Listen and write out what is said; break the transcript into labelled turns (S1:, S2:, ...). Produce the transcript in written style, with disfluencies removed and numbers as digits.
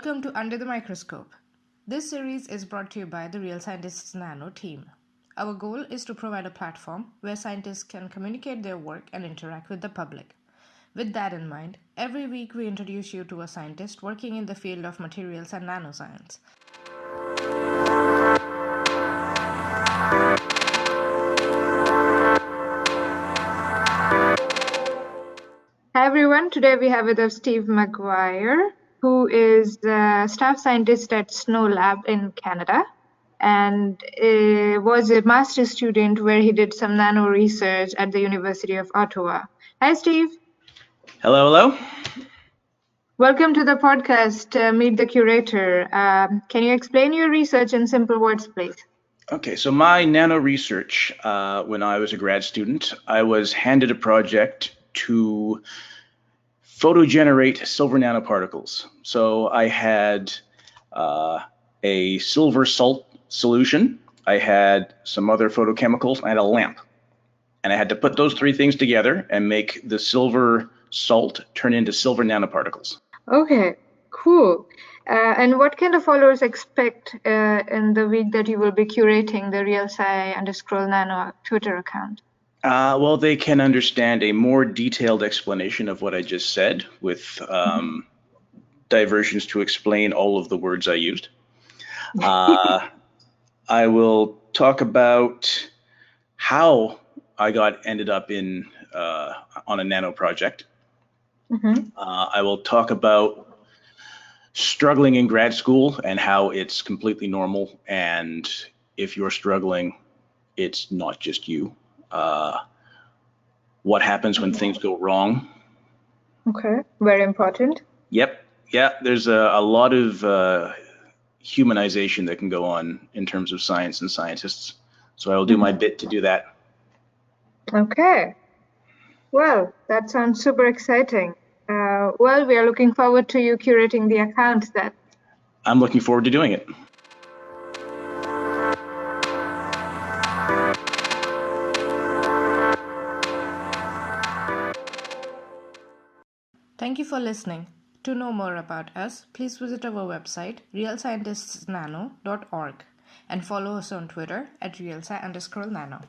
S1: Welcome to Under the Microscope. This series is brought to you by the Real Scientists Nano team. Our goal is to provide a platform where scientists can communicate their work and interact with the public. With that in mind, every week we introduce you to a scientist working in the field of materials and nanoscience. Hi everyone, today we have with us Steve Maguire, who is a staff scientist at Snow Lab in Canada and was a master's student where he did some nano research at the University of Ottawa. Hi Steve.
S2: Hello.
S1: Welcome to the podcast, Meet the Curator. Can you explain your research in simple words, please?
S2: Okay, so my nano research, when I was a grad student, I was handed a project to photogenerate silver nanoparticles. So I had a silver salt solution, I had some other photochemicals, and I had a lamp. And I had to put those three things together and make the silver salt turn into silver nanoparticles.
S1: Okay, cool. And what can the followers expect in the week that you will be curating the Real Sci_Nano Twitter account?
S2: Well, they can understand a more detailed explanation of what I just said with diversions to explain all of the words I used. I will talk about how I ended up on a nano project. I will talk about struggling in grad school and how it's completely normal, and if you're struggling, it's not just you. What happens when things go wrong.
S1: Okay, very important.
S2: Yep. Yeah, there's a lot of humanization that can go on in terms of science and scientists. So I will do my bit to do that.
S1: Okay. Well, that sounds super exciting. Well, we are looking forward to you curating the account then.
S2: I'm looking forward to doing it.
S1: Thank you for listening. To know more about us, please visit our website, realscientistsnano.org, and follow us on Twitter at realsci_nano.